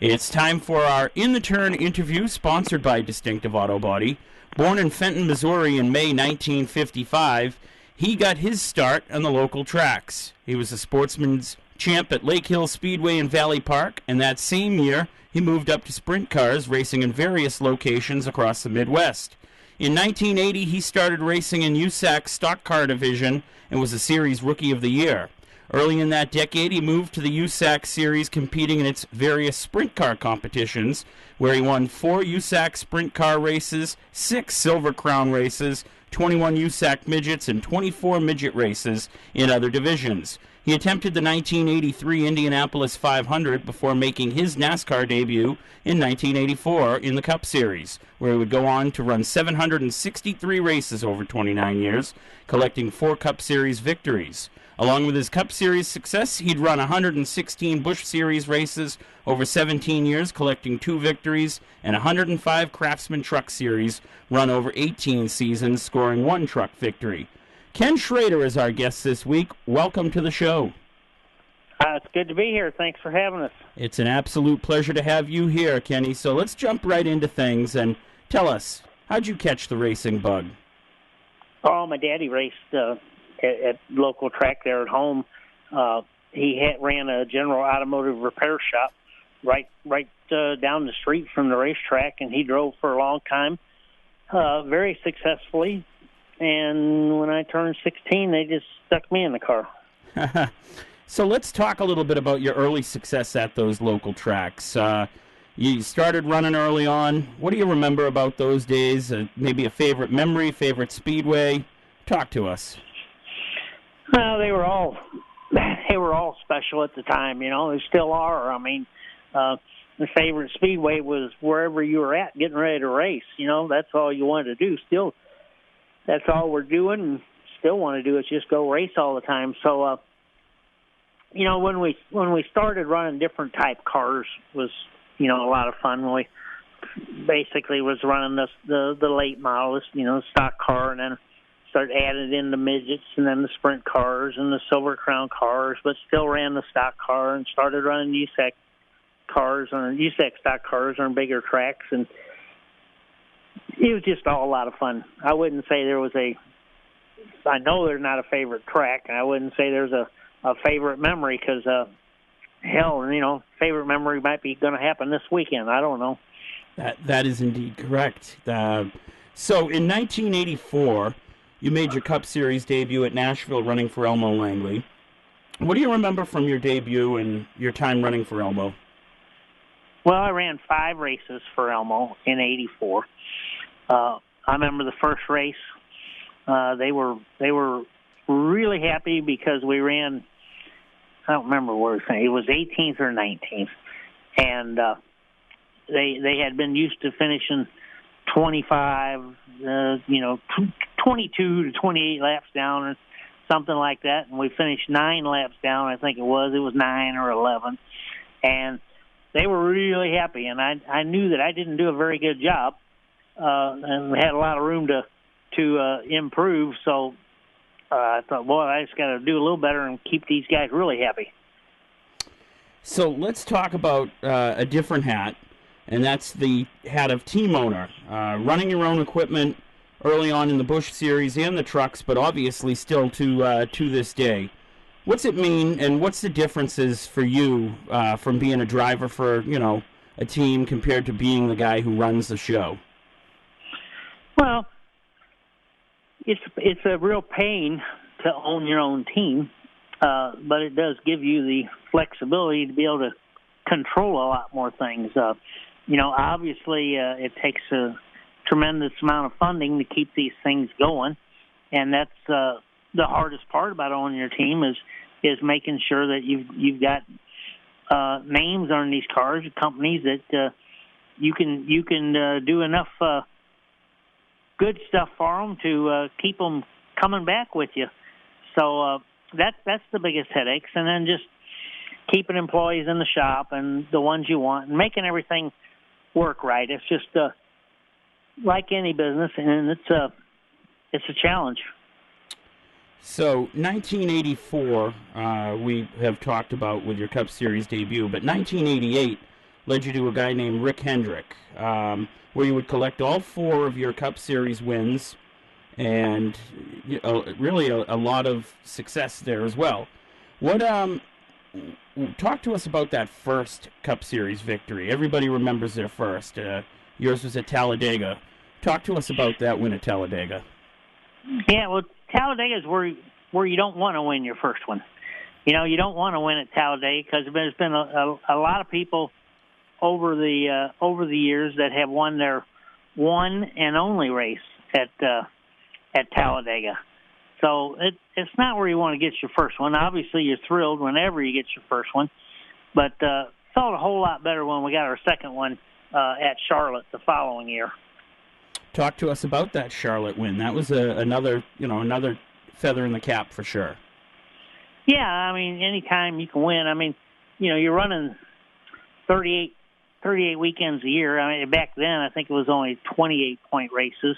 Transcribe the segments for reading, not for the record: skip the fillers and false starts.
It's time for our In the Turn interview, sponsored by Distinctive Auto Body. Born in Fenton, Missouri in May 1955, he got his start on the local tracks. He was a sportsman's champ at Lake Hill Speedway in Valley Park, and that same year, he moved up to sprint cars, racing in various locations across the Midwest. In 1980, he started racing in USAC's stock car division and was a series Rookie of the Year. Early in that decade, he moved to the USAC Series, competing in its various sprint car competitions, where he won 4 USAC sprint car races, 6 Silver Crown races, 21 USAC midgets, and 24 midget races in other divisions. He attempted the 1983 Indianapolis 500 before making his NASCAR debut in 1984 in the Cup Series, where he would go on to run 763 races over 29 years, collecting 4 Cup Series victories. Along with his Cup Series success, he'd run 116 Busch Series races over 17 years, collecting 2 victories, and 105 Craftsman Truck Series run over 18 seasons, scoring 1 truck victory. Ken Schrader is our guest this week. Welcome to the show. It's good to be here. Thanks for having us. It's an absolute pleasure to have you here, Kenny. So let's jump right into things and tell us, how'd you catch the racing bug? Oh, my daddy raced at local track there at home. He ran a general automotive repair shop right down the street from the racetrack, and he drove for a long time, very successfully. And when I turned 16, they just stuck me in the car. So let's talk a little bit about your early success at those local tracks. You started running early on. What do you remember about those days? Maybe a favorite memory, favorite speedway? Talk to us. Well, they were all special at the time. You know, they still are. I mean, the favorite speedway was wherever you were at, getting ready to race. You know, that's all you wanted to do. Still, that's all we're doing, and still want to do is just go race all the time. So, you know, when we started running different type cars was, you know, a lot of fun. We basically was running the late models, you know, stock car, and then started adding in the midgets and then the sprint cars and the Silver Crown cars, but still ran the stock car and started running USAC stock cars on bigger tracks, and it was just all a lot of fun. I wouldn't say I know there's not a favorite track, and I wouldn't say there's a favorite memory because, hell, you know, favorite memory might be going to happen this weekend. I don't know. That is indeed correct. So in 1984, you made your Cup Series debut at Nashville running for Elmo Langley. What do you remember from your debut and your time running for Elmo? Well, I ran 5 races for Elmo in '84. I remember the first race. They were really happy because we ran, I don't remember what it was 18th or 19th. And they had been used to finishing 25, 22 to 28 laps down or something like that. And we finished 9 laps down, I think it was. It was 9 or 11. And they were really happy. And I knew that I didn't do a very good job. And we had a lot of room to improve. So I thought, boy, I just got to do a little better and keep these guys really happy. So let's talk about a different hat, and that's the hat of team owner. Running your own equipment early on in the Busch Series and the trucks, but obviously still to this day. What's it mean, and what's the differences for you from being a driver for, you know, a team compared to being the guy who runs the show? Well, it's a real pain to own your own team, but it does give you the flexibility to be able to control a lot more things. You know, obviously it takes a tremendous amount of funding to keep these things going, and that's the hardest part about owning your team is making sure that you've got names on these cars, companies that you can do enough good stuff for them to keep them coming back with you. So that's the biggest headaches, and then just keeping employees in the shop and the ones you want and making everything work right. It's just like any business, and it's a challenge. So 1984, we have talked about with your Cup Series debut, but 1988 led you to a guy named Rick Hendrick, where you would collect all 4 of your Cup Series wins, and really a lot of success there as well. What talk to us about that first Cup Series victory. Everybody remembers their first. Yours was at Talladega. Talk to us about that win at Talladega. Yeah, well, Talladega is where you don't want to win your first one. You know, you don't want to win at Talladega because there's been a lot of people over the years that have won their one and only race at Talladega. So it's not where you want to get your first one. Obviously, you're thrilled whenever you get your first one, but felt a whole lot better when we got our second one at Charlotte the following year. Talk to us about that Charlotte win. That was another feather in the cap for sure. Yeah, I mean, anytime you can win. I mean, you're running 38 weekends a year. I mean, back then I think it was only 28-point races.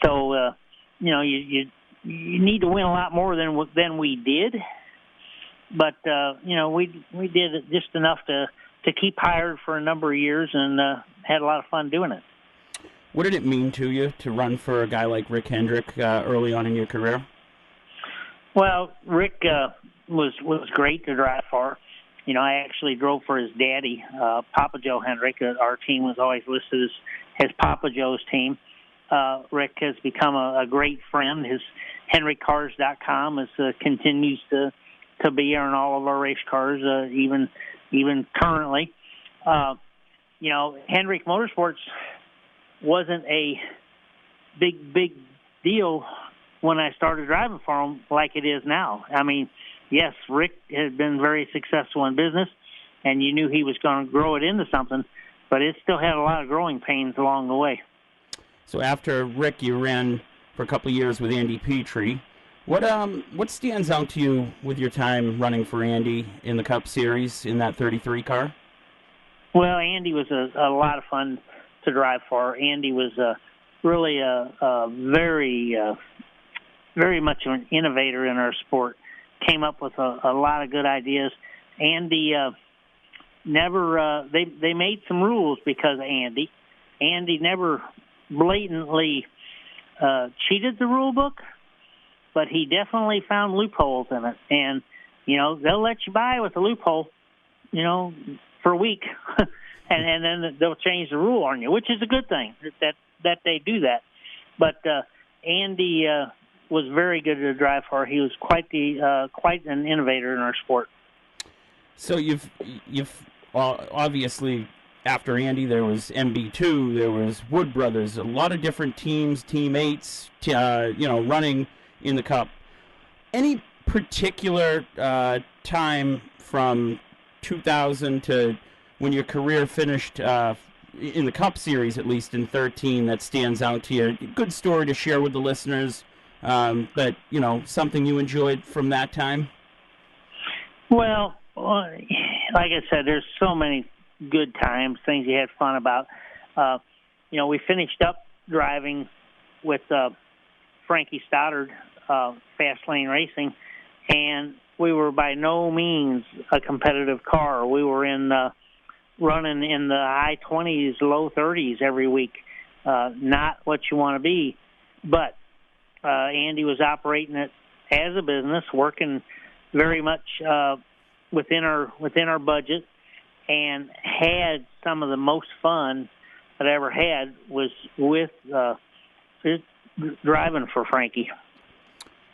So you need to win a lot more than we did. But we did it just enough to keep hired for a number of years and had a lot of fun doing it. What did it mean to you to run for a guy like Rick Hendrick early on in your career? Well, Rick was great to drive for. I actually drove for his daddy, Papa Joe Hendrick. Our team was always listed as Papa Joe's team. Rick has become a great friend. His HendrickCars.com continues to be on all of our race cars, even currently. Hendrick Motorsports wasn't a big deal when I started driving for him like it is now. I mean, yes, Rick has been very successful in business, and you knew he was going to grow it into something, but it still had a lot of growing pains along the way. So after Rick, you ran for a couple of years with Andy Petrie. What stands out to you with your time running for Andy in the Cup Series in that 33 car? Well, Andy was a lot of fun to drive for. Andy was really a very much an innovator in our sport. Came up with a lot of good ideas. Andy they made some rules because of Andy. Andy never blatantly cheated the rule book, but he definitely found loopholes in it. And, they'll let you buy with a loophole, for a week. and then they'll change the rule on you, which is a good thing that they do that. But Andy was very good to drive for. He was quite an innovator in our sport. So you've obviously, after Andy, there was MB2, there was Wood Brothers, a lot of different teams, teammates, running in the Cup. Any particular time from 2000 to when your career finished in the Cup Series, at least in 13, that stands out to you? Good story to share with the listeners, but, something you enjoyed from that time? Well, like I said, there's so many good times, things you had fun about. We finished up driving with Frankie Stoddard, Fast Lane Racing, and we were by no means a competitive car. We were running in the high 20s, low 30s every week. Not what you want to be, but Andy was operating it as a business, working very much within our budget, and had some of the most fun that I ever had was with driving for Frankie.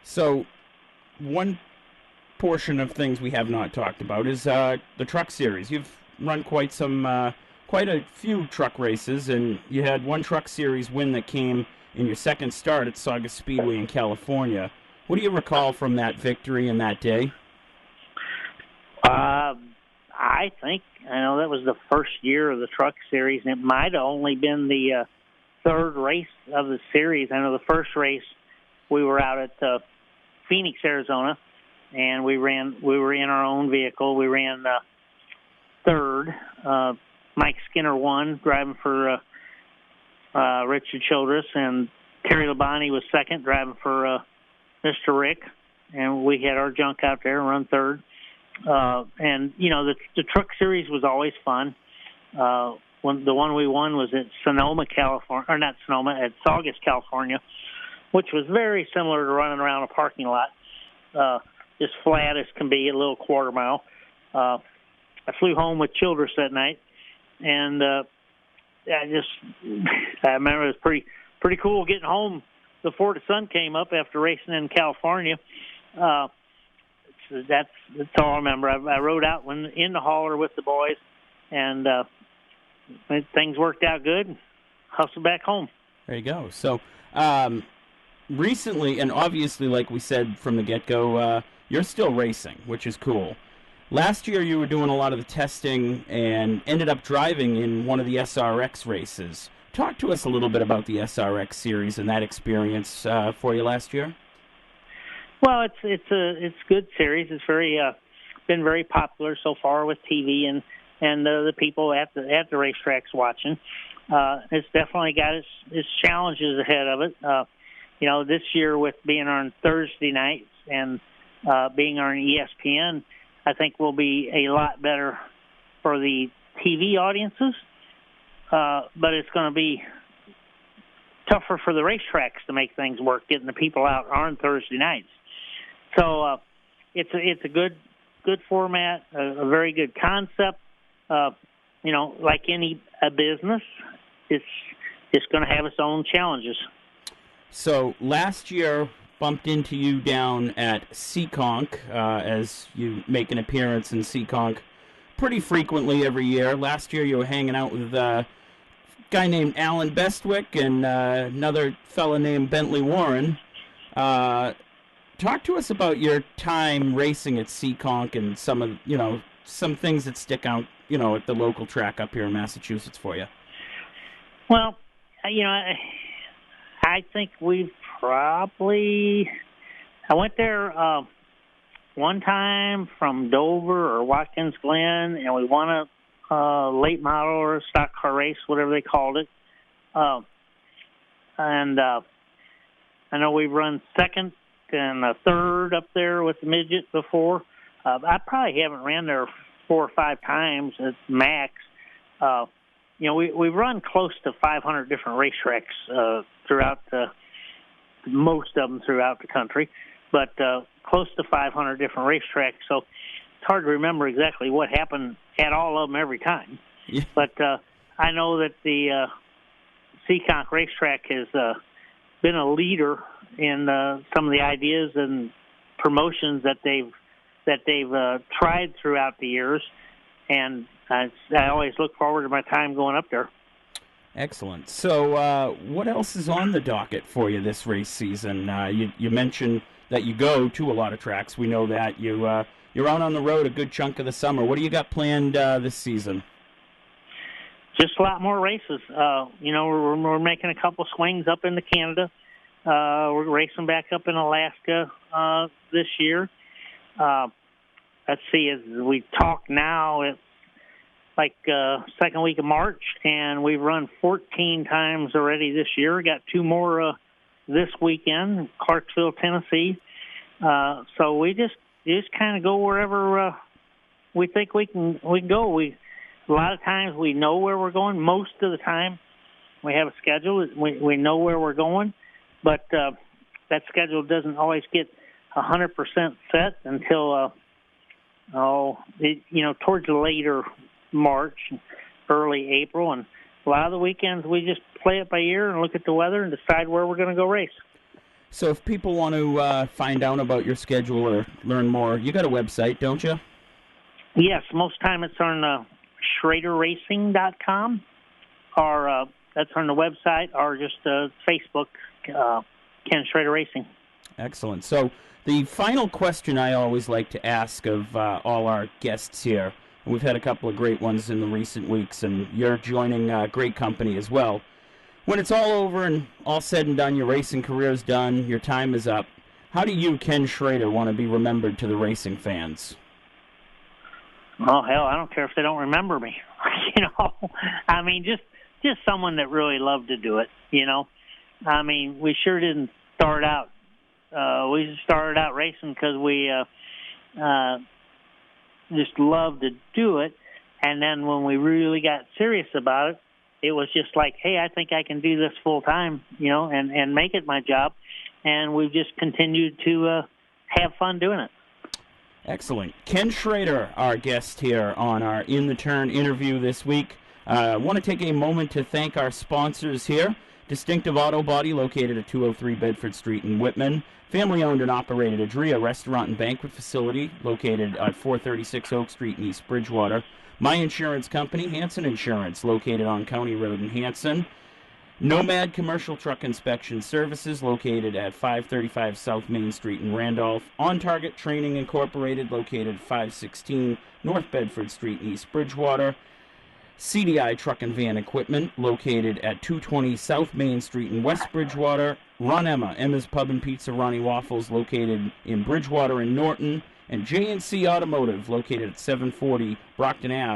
So one portion of things we have not talked about is the Truck Series. You've run quite a few truck races, and you had one Truck Series win that came in your second start at Saugus Speedway in California. What do you recall from that victory and that day? I think that was the first year of the Truck Series, and it might have only been the third race of the series. I know the first race we were out at Phoenix, Arizona, and we were in our own vehicle. We ran third. Mike Skinner won, driving for Richard Childress, and Terry Labonte was second, driving for Mr. Rick, and we had our junk out there and run third. And the Truck Series was always fun. When the one we won was at Sonoma, California, or not Sonoma, at Saugus, California, which was very similar to running around a parking lot, just flat as can be, a little quarter mile. I flew home with Childress that night, and I remember it was pretty cool getting home before the sun came up after racing in California. That's all I remember. I rode out in the hauler with the boys, and things worked out good. Hustled back home. There you go. So recently, and obviously, like we said from the get-go, you're still racing, which is cool. Last year, you were doing a lot of the testing and ended up driving in one of the SRX races. Talk to us a little bit about the SRX series and that experience for you last year. Well, it's a good series. It's been very popular so far with TV and the people at the racetracks watching. It's definitely got its challenges ahead of it. This year with being on Thursday nights and being on ESPN, I think will be a lot better for the TV audiences. But it's going to be tougher for the racetracks to make things work, getting the people out on Thursday nights. So it's a good format, a very good concept. Like any business, it's going to have its own challenges. So last year bumped into you down at Seekonk, as you make an appearance in Seekonk pretty frequently every year. Last year you were hanging out with a guy named Alan Bestwick and another fella named Bentley Warren. Talk to us about your time racing at Seekonk and some things that stick out, at the local track up here in Massachusetts for you. Well, I think we've probably... I went there one time from Dover or Watkins Glen, and we won a late model or a stock car race, whatever they called it. And I know we've run second and a third up there with the midget before. I probably haven't ran there 4 or 5 times at max. We've run close to 500 different racetracks throughout most of them throughout the country, but close to 500 different racetracks. So it's hard to remember exactly what happened at all of them every time. Yeah. But I know that the Seekonk racetrack has been a leader in some of the ideas and promotions that they've tried throughout the years, and I always look forward to my time going up there. Excellent. So what else is on the docket for you this race season? You mentioned that you go to a lot of tracks. We know that you're out on the road a good chunk of the summer. What do you got planned this season? Just a lot more races. We're making a couple swings up into Canada. We're racing back up in Alaska this year. Let's see, as we talk now, it's like second week of March, and we've run 14 times already this year. Got 2 more this weekend, Clarksville, Tennessee. So we just kind of go wherever we think we can go. A lot of times we know where we're going. Most of the time we have a schedule. We know where we're going, but that schedule doesn't always get 100% set until towards the later March, early April, and a lot of the weekends we just play it by ear and look at the weather and decide where we're going to go race. So if people want to find out about your schedule or learn more, you got a website, don't you? Yes, most time it's on schraderracing.com, or that's on the website, or just Facebook, Ken Schrader Racing. Excellent. So the final question I always like to ask of all our guests here, and we've had a couple of great ones in the recent weeks, and you're joining great company as well. When it's all over and all said and done, your racing career's done, your time is up, how do you, Ken Schrader, want to be remembered to the racing fans? Oh, hell, I don't care if they don't remember me. I mean, just someone that really loved to do it, I mean, we sure didn't start out. We just started out racing because we just loved to do it. And then when we really got serious about it, it was just like, hey, I think I can do this full time, and make it my job. And we've just continued to have fun doing it. Excellent. Ken Schrader, our guest here on our In the Turn interview this week. I want to take a moment to thank our sponsors here. Distinctive Auto Body, located at 203 Bedford Street in Whitman. Family-owned and operated Adria Restaurant and Banquet Facility, located at 436 Oak Street in East Bridgewater. My Insurance Company, Hanson Insurance, located on County Road in Hanson. Nomad Commercial Truck Inspection Services, located at 535 South Main Street in Randolph. On Target Training Incorporated, located at 516 North Bedford Street in East Bridgewater. CDI Truck and Van Equipment, located at 220 South Main Street in West Bridgewater. Ron Emma's Pub and Pizza, Ronnie Waffles, located in Bridgewater and Norton. And J&C Automotive, located at 740 Brockton Ave